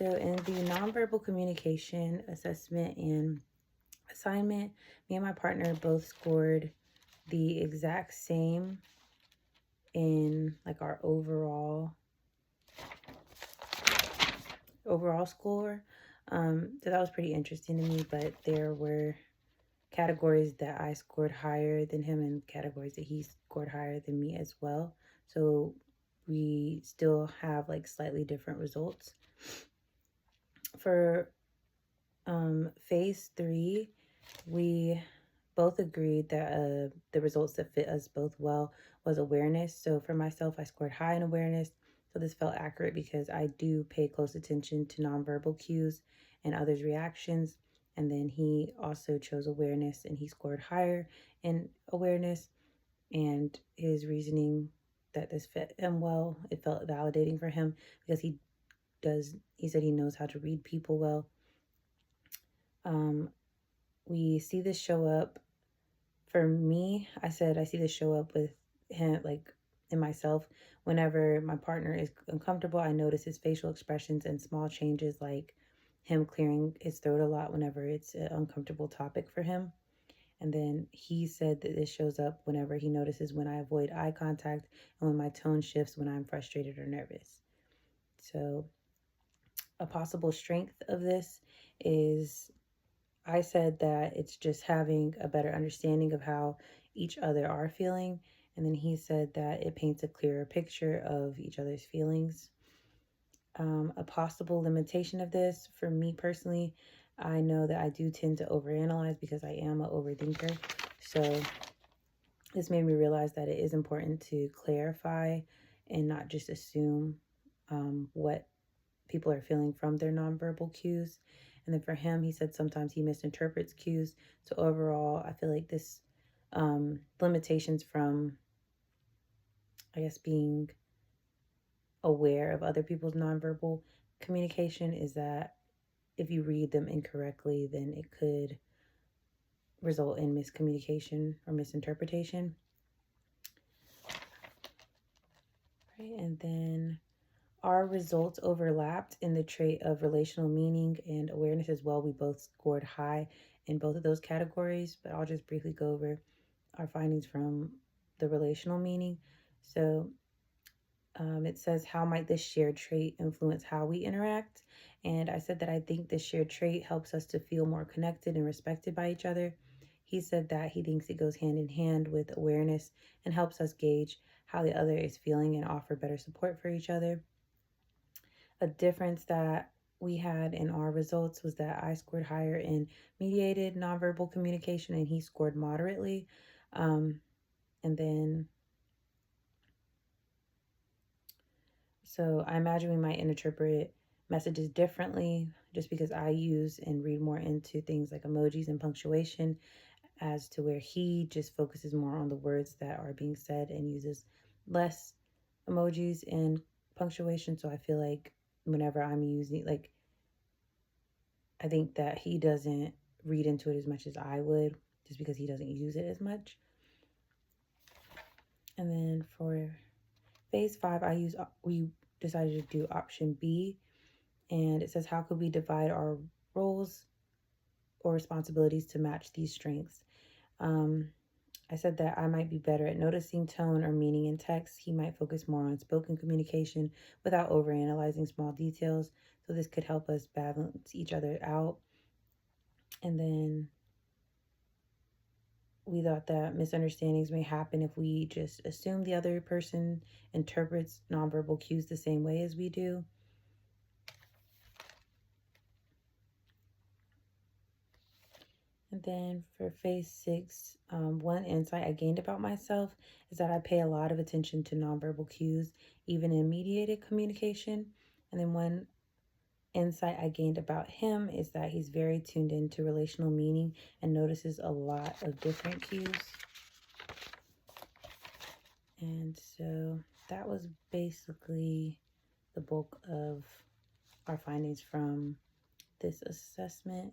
So in the nonverbal communication assessment and assignment, me and my partner both scored the exact same in like our overall score. So that was pretty interesting to me, but there were categories that I scored higher than him and categories that he scored higher than me as well. So we still have like slightly different results. For phase 3, we both agreed that the results that fit us both well was awareness. So for myself, I scored high in awareness. So this felt accurate because I do pay close attention to nonverbal cues and others' reactions. And then he also chose awareness and he scored higher in awareness. And his reasoning that this fit him well, it felt validating for him because he said he knows how to read people well. We see this show up for me. I said I see this show up with him, like in myself. Whenever my partner is uncomfortable, I notice his facial expressions and small changes, like him clearing his throat a lot whenever it's an uncomfortable topic for him. And then he said that this shows up whenever he notices when I avoid eye contact and when my tone shifts when I'm frustrated or nervous. So a possible strength of this is, I said that it's just having a better understanding of how each other are feeling. And then he said that it paints a clearer picture of each other's feelings. A possible limitation of this, for me personally, I know that I do tend to overanalyze because I am an overthinker. So this made me realize that it is important to clarify and not just assume what people are feeling from their nonverbal cues. And then for him, he said sometimes he misinterprets cues. So overall, I feel like this limitations from, I guess, being aware of other people's nonverbal communication is that if you read them incorrectly, then it could result in miscommunication or misinterpretation. Right, and then our results overlapped in the trait of relational meaning and awareness as well. We both scored high in both of those categories, but I'll just briefly go over our findings from the relational meaning. So it says, how might this shared trait influence how we interact? And I said that I think this shared trait helps us to feel more connected and respected by each other. He said that he thinks it goes hand in hand with awareness and helps us gauge how the other is feeling and offer better support for each other. A difference that we had in our results was that I scored higher in mediated nonverbal communication and he scored moderately. And then, so I imagine we might interpret messages differently just because I use and read more into things like emojis and punctuation, as to where he just focuses more on the words that are being said and uses less emojis and punctuation. So I feel like whenever I'm using, like, I think that he doesn't read into it as much as I would just because he doesn't use it as much. And then for phase 5, we decided to do option B, and it says, how could we divide our roles or responsibilities to match these strengths? I said that I might be better at noticing tone or meaning in text. He might focus more on spoken communication without overanalyzing small details. So this could help us balance each other out. And then we thought that misunderstandings may happen if we just assume the other person interprets nonverbal cues the same way as we do. And then for phase 6, one insight I gained about myself is that I pay a lot of attention to nonverbal cues, even in mediated communication. And then one insight I gained about him is that he's very tuned into relational meaning and notices a lot of different cues. And so that was basically the bulk of our findings from this assessment.